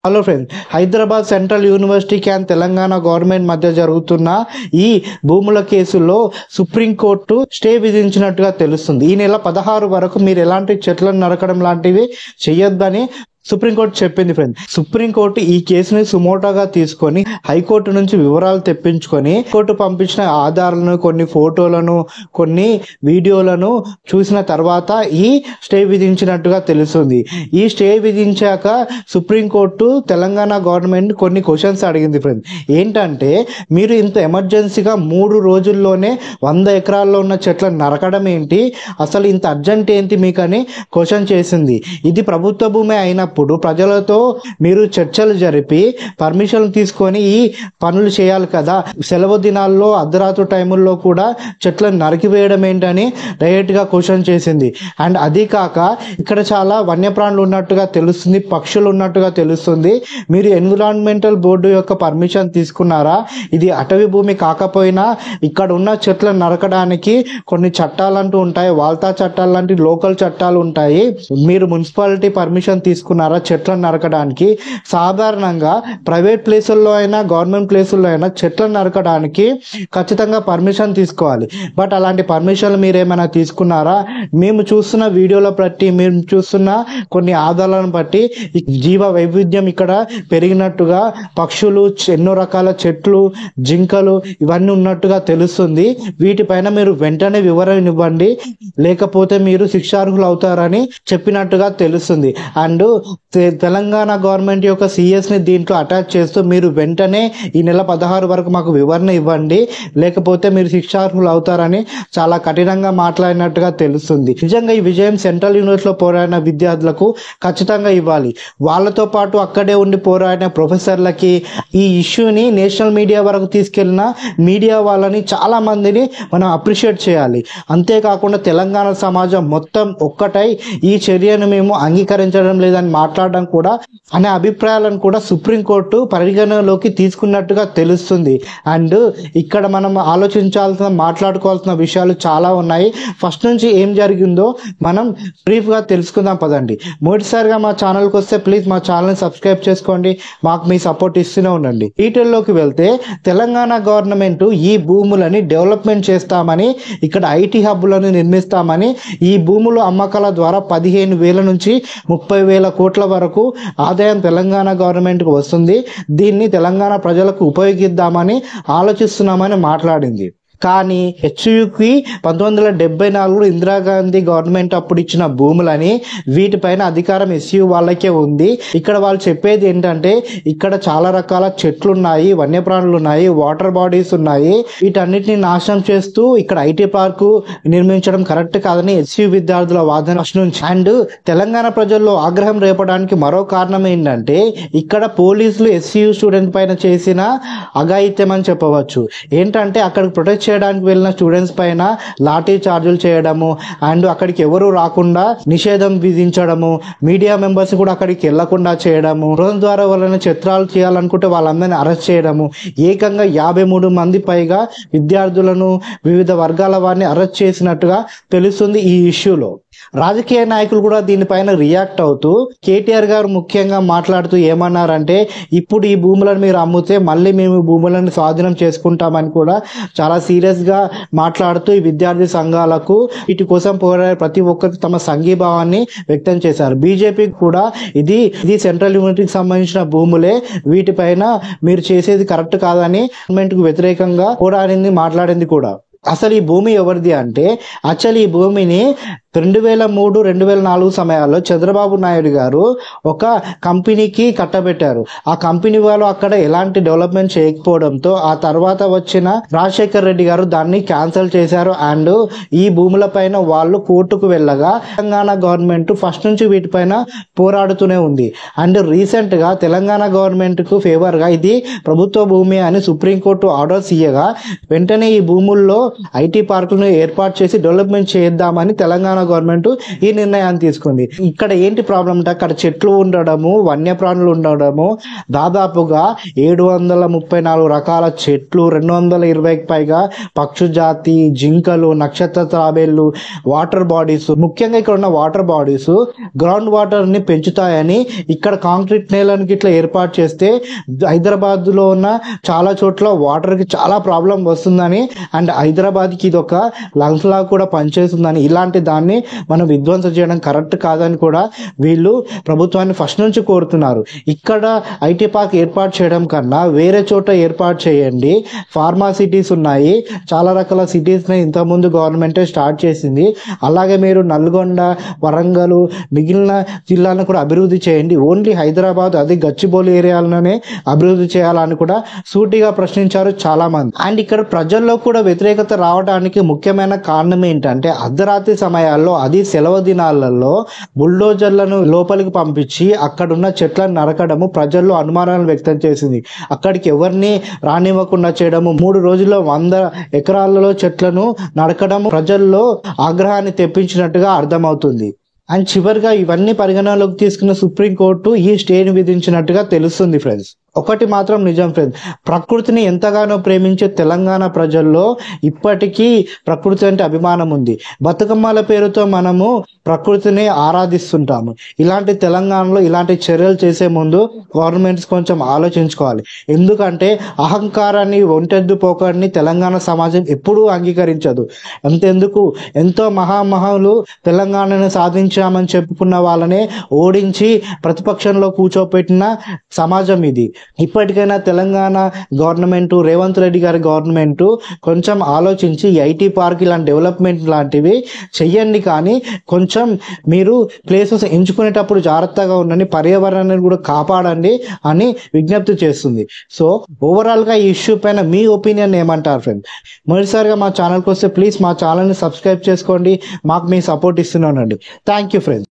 Hello friends, Hyderabad central యూనివర్సిటీకి and Telangana government మధ్య జరుగుతున్న ఈ భూముల కేసులో సుప్రీంకోర్టు స్టే విధించినట్టుగా తెలుస్తుంది. ఈ నెల 16 వరకు మీరు ఎలాంటి చెట్లను నరకడం లాంటివి చేయొద్దని సుప్రీంకోర్టు చెప్పింది ఫ్రెండ్స్. సుప్రీంకోర్టు ఈ కేసుని సుమోటోగా తీసుకొని హైకోర్టు నుంచి వివరాలు తెప్పించుకొని కోర్టు పంపించిన ఆధారాలను, కొన్ని ఫోటోలను, కొన్ని వీడియోలను చూసిన తర్వాత ఈ స్టే విధించినట్టుగా తెలుస్తుంది. ఈ స్టే విధించాక సుప్రీంకోర్టు తెలంగాణ గవర్నమెంట్ కొన్ని క్వశ్చన్స్ అడిగింది ఫ్రెండ్స్. ఏంటంటే, మీరు ఇంత ఎమర్జెన్సీగా 3 రోజుల్లోనే 100 ఎకరాల్లో ఉన్న చెట్లను నరకడం ఏంటి, అసలు ఇంత అర్జెంట్ ఏంటి మీకని క్వశ్చన్ చేసింది. ఇది ప్రభుత్వ భూమి అయినప్పుడు ప్రజలతో మీరు చర్చలు జరిపి పర్మిషన్ తీసుకొని ఈ పనులు చేయాలి కదా. సెలవు దినాల్లో అర్ధరాత్రి టైముల్లో కూడా చెట్లను నరికివేయడం ఏంటని డైరెక్ట్ గా క్వశ్చన్ చేసింది. అండ్ అది కాక ఇక్కడ చాలా వన్యప్రాణులు ఉన్నట్టుగా తెలుస్తుంది, పక్షులు ఉన్నట్టుగా తెలుస్తుంది. మీరు ఎన్విరాన్మెంటల్ బోర్డు యొక్క పర్మిషన్ తీసుకున్నారా? ఇది అటవీ భూమి కాకపోయినా ఇక్కడ ఉన్న చెట్లను నరకడానికి కొన్ని చట్టాలంటూ ఉంటాయి, వాల్తా చట్టాలు లాంటి లోకల్ చట్టాలు ఉంటాయి. మీరు మున్సిపాలిటీ పర్మిషన్ తీసుకున్నారా చెట్లను నరకడానికి? సాధారణంగా ప్రైవేట్ ప్లేసుల్లో అయినా గవర్నమెంట్ ప్లేసుల్లో అయినా చెట్లను నరకడానికి ఖచ్చితంగా పర్మిషన్ తీసుకోవాలి. బట్ అలాంటి పర్మిషన్లు మీరేమైనా తీసుకున్నారా? మేము చూస్తున్న వీడియోల బట్టి, మేము చూస్తున్న కొన్ని ఆధారాలను బట్టి జీవ వైవిధ్యం ఇక్కడ పెరిగినట్టుగా, పక్షులు, ఎన్నో రకాల చెట్లు, జింకలు ఇవన్నీ ఉన్నట్టుగా తెలుస్తుంది. వీటిపైన మీరు వెంటనే వివరణ ఇవ్వండి, లేకపోతే మీరు శిక్షార్హులు అవుతారని చెప్పినట్టుగా తెలుస్తుంది. అండ్ తెలంగాణ గవర్నమెంట్ యొక్క సిఎస్ ని దీంట్లో అటాచ్ చేస్తూ మీరు వెంటనే ఈ నెల 16 వరకు మాకు వివరణ ఇవ్వండి, లేకపోతే మీరు శిక్షార్హులు అవుతారని చాలా కఠినంగా మాట్లాడినట్టుగా తెలుస్తుంది. నిజంగా ఈ విజయం సెంట్రల్ యూనివర్సిటీలో పోరాడిన విద్యార్థులకు ఖచ్చితంగా ఇవ్వాలి. వాళ్ళతో పాటు అక్కడే ఉండి పోరాడిన ప్రొఫెసర్లకి, ఈ ఇష్యూని నేషనల్ మీడియా వరకు తీసుకెళ్లిన మీడియా వాళ్ళని, చాలా మందిని మనం అప్రిషియేట్ చేయాలి. అంతేకాకుండా తెలంగాణ సమాజం మొత్తం ఒక్కటై ఈ చర్యను మేము అంగీకరించడం లేదని మాట్లాడడం కూడా అనే అభిప్రాయాలను కూడా సుప్రీంకోర్టు పరిగణలోకి తీసుకున్నట్టుగా తెలుస్తుంది. అండ్ ఇక్కడ మనం ఆలోచించాల్సిన, మాట్లాడుకోవాల్సిన విషయాలు చాలా ఉన్నాయి. ఫస్ట్ నుంచి ఏం జరిగిందో మనం బ్రీఫ్ గా తెలుసుకుందాం పదండి. మొదటిసారిగా మా ఛానల్కి వస్తే ప్లీజ్ మా ఛానల్ని సబ్స్క్రైబ్ చేసుకోండి, మాకు మీ సపోర్ట్ ఇస్తూనే ఉండండి. డీటెయిల్లోకి వెళ్తే, తెలంగాణ గవర్నమెంట్ ఈ భూములని డెవలప్మెంట్ చేస్తామని, ఇక్కడ ఐటీ హబ్బులను నిర్మిస్తామని, ఈ భూముల అమ్మకాల ద్వారా 15,000 నుంచి 30,000 కోట్ల వరకు ఆదాయం తెలంగాణ గవర్నమెంట్కి వస్తుంది. దీన్ని తెలంగాణ ప్రజలకు ఉపయోగిద్దామని ఆలోచిస్తున్నామని మాట్లాడింది. కానీ హెచ్యుకి 1974 ఇందిరాగాంధీ గవర్నమెంట్ అప్పుడు ఇచ్చిన భూములని, వీటిపైన అధికారం ఎస్యు వాళ్ళకే ఉంది. ఇక్కడ వాళ్ళు చెప్పేది ఏంటంటే, ఇక్కడ చాలా రకాల చెట్లు ఉన్నాయి, వన్యప్రాణులు ఉన్నాయి, వాటర్ బాడీస్ ఉన్నాయి, వీటన్నిటిని నాశనం చేస్తూ ఇక్కడ ఐటీ పార్కు నిర్మించడం కరెక్ట్ కాదని ఎస్యు విద్యార్థుల వాదన నుంచి. అండ్ తెలంగాణ ప్రజల్లో ఆగ్రహం రేపడానికి మరో కారణం ఏంటంటే, ఇక్కడ పోలీసులు ఎస్యు స్టూడెంట్ పైన చేసిన అఘాయిత్యం అని చెప్పవచ్చు. ఏంటంటే, అక్కడికి ప్రొటెక్ట్ చేయడానికి వెళ్ళిన స్టూడెంట్స్ పైన లాఠీ చార్జులు చేయడము, అండ్ అక్కడికి ఎవరు రాకుండా నిషేధం విధించడము, మీడియా మెంబర్స్ కూడా అక్కడికి వెళ్లకుండా చేయడము, డ్రోన్ ద్వారా వాళ్ళని చిత్రాలు చేయాలనుకుంటే వాళ్ళందరినీ అరెస్ట్ చేయడము, ఏకంగా 53 మంది పైగా విద్యార్థులను, వివిధ వర్గాల వారిని అరెస్ట్ చేసినట్టుగా తెలుస్తుంది ఈ ఇష్యూలో. రాజకీయ నాయకులు కూడా దీనిపైన రియాక్ట్ అవుతూ, కేటీఆర్ గారు ముఖ్యంగా మాట్లాడుతూ ఏమన్నారంటే, ఇప్పుడు ఈ భూములను మీరు అమ్మితే మళ్ళీ మేము భూములను స్వాధీనం చేసుకుంటామని కూడా చాలా సీరియస్ గా మాట్లాడుతూ ఈ విద్యార్థి సంఘాలకు, వీటి కోసం పోరాడే ప్రతి ఒక్కరికి తమ సంఘీభావాన్ని వ్యక్తం చేశారు. బీజేపీ కూడా ఇది సెంట్రల్ యూనివర్సిటీకి సంబంధించిన భూములే, వీటిపైన మీరు చేసేది కరెక్ట్ కాదని గవర్నమెంట్ కు వ్యతిరేకంగా పోరాడింది, మాట్లాడింది కూడా. అసలు ఈ భూమి ఎవరిది అంటే, యాక్చువల్లీ ఈ భూమిని 2003-2004 సమయాల్లో చంద్రబాబు నాయుడు గారు ఒక కంపెనీకి కట్టబెట్టారు. ఆ కంపెనీ వాళ్ళు అక్కడ ఎలాంటి డెవలప్మెంట్ చేయకపోవడంతో ఆ తర్వాత వచ్చిన రాజశేఖర్ రెడ్డి గారు దాన్ని క్యాన్సిల్ చేశారు. అండ్ ఈ భూముల పైన వాళ్ళు కోర్టుకు వెళ్ళగా తెలంగాణ గవర్నమెంట్ ఫస్ట్ నుంచి వీటిపైన పోరాడుతూనే ఉంది. అండ్ రీసెంట్ గా తెలంగాణ గవర్నమెంట్ కు ఫేవర్ గా ఇది ప్రభుత్వ భూమి అని సుప్రీంకోర్టు ఆర్డర్స్ ఇయ్యగా, వెంటనే ఈ భూముల్లో ఐటీ పార్కులను ఏర్పాటు చేసి డెవలప్మెంట్ చేద్దామని తెలంగాణ గవర్నమెంట్ ఈ నిర్ణయాన్ని తీసుకుంది. ఇక్కడ ఏంటి ప్రాబ్లం అంటే అక్కడ చెట్లు ఉండడము, వన్యప్రాణులు ఉండడము, దాదాపుగా 734 రకాల చెట్లు, 220కి పైగా పక్షు జాతి, జింకలు, నక్షత్ర తాబేళ్లు, వాటర్ బాడీస్, ముఖ్యంగా ఇక్కడ ఉన్న వాటర్ బాడీస్ గ్రౌండ్ వాటర్ ని పెంచుతాయని ఇక్కడ కాంక్రీట్ నేలను ఇట్లా ఏర్పాటు చేస్తే హైదరాబాద్ లో ఉన్న చాలా చోట్ల వాటర్ కి చాలా ప్రాబ్లం వస్తుందని అండ్ హైదరాబాద్ కి ఇది ఒక లంగ్స్ లా కూడా పనిచేస్తుందని, ఇలాంటి దాన్ని మనం విధ్వంసం చేయడం కరెక్ట్ కాదని కూడా వీళ్ళు ప్రభుత్వాన్ని ఫస్ట్ నుంచి కోరుతున్నారు. ఇక్కడ ఐటీ పార్క్ ఏర్పాటు చేయడం కన్నా వేరే చోట ఏర్పాటు చేయండి. ఫార్మా సిటీస్ ఉన్నాయి, చాలా రకాల సిటీస్ ని ఇంతకుముందు గవర్నమెంటే స్టార్ట్ చేసింది. అలాగే మీరు నల్గొండ, వరంగల్, మిగిలిన జిల్లాలను కూడా అభివృద్ధి చేయండి. ఓన్లీ హైదరాబాద్, అది గచ్చిబౌలి ఏరియాలనే అభివృద్ధి చేయాలని కూడా సూటిగా ప్రశ్నించారు చాలా మంది. అండ్ ఇక్కడ ప్రజల్లో కూడా వ్యతిరేకత రావడానికి ముఖ్యమైన కారణం ఏంటంటే అర్ధరాత్రి సమయాల్లో, అది సెలవు దినాలలో బుల్డోజర్లను లోపలికి పంపించి అక్కడున్న చెట్లను నరకడము ప్రజల్లో అనుమానాలు వ్యక్తం చేసింది. అక్కడికి ఎవరిని రానివ్వకుండా చేయడము, 3 రోజుల్లో 100 ఎకరాలలో చెట్లను నరకడము ప్రజల్లో ఆగ్రహాన్ని తెప్పించినట్టుగా అర్థమవుతుంది. అండ్ చివరిగా ఇవన్నీ పరిగణనలోకి తీసుకున్న సుప్రీంకోర్టు ఈ స్టేని విధించినట్టుగా తెలుస్తుంది ఫ్రెండ్స్. ఒకటి మాత్రం నిజం ఫ్రెండ్స్, ప్రకృతిని ఎంతగానో ప్రేమించే తెలంగాణ ప్రజల్లో ఇప్పటికీ ప్రకృతి అంటే అభిమానం ఉంది. బతుకమ్మల పేరుతో మనము ప్రకృతిని ఆరాధిస్తుంటాము. ఇలాంటి తెలంగాణలో ఇలాంటి చర్యలు చేసే ముందు గవర్నమెంట్స్ కొంచెం ఆలోచించుకోవాలి. ఎందుకంటే అహంకారాన్ని, ఒంటెద్దు పోకడిని తెలంగాణ సమాజం ఎప్పుడూ అంగీకరించదు. అంతెందుకు ఎంతో మహామహులు తెలంగాణను సాధించామని చెప్పుకున్న వాళ్ళనే ఓడించి ప్రతిపక్షంలో కూర్చోపెట్టిన సమాజం ఇది. ఇప్పటికైనా తెలంగాణ గవర్నమెంట్, రేవంత్ రెడ్డి గారి గవర్నమెంట్ కొంచెం ఆలోచించి ఐటీ పార్క్ ఇలాంటి డెవలప్మెంట్ లాంటివి చెయ్యండి. కానీ కొంచెం మీరు ప్లేసెస్ ఎంచుకునేటప్పుడు జాగ్రత్తగా ఉండండి, పర్యావరణాన్ని కూడా కాపాడండి అని విజ్ఞప్తి చేస్తుంది. సో ఓవరాల్ గా ఈ ఇష్యూ పైన మీ ఒపీనియన్ ఏమంటారు ఫ్రెండ్? మొదటిసారిగా మా ఛానల్కి వస్తే ప్లీజ్ మా ఛానల్ని సబ్స్క్రైబ్ చేసుకోండి, మాకు మీ సపోర్ట్ ఇస్తున్నానండి. Thank you friends.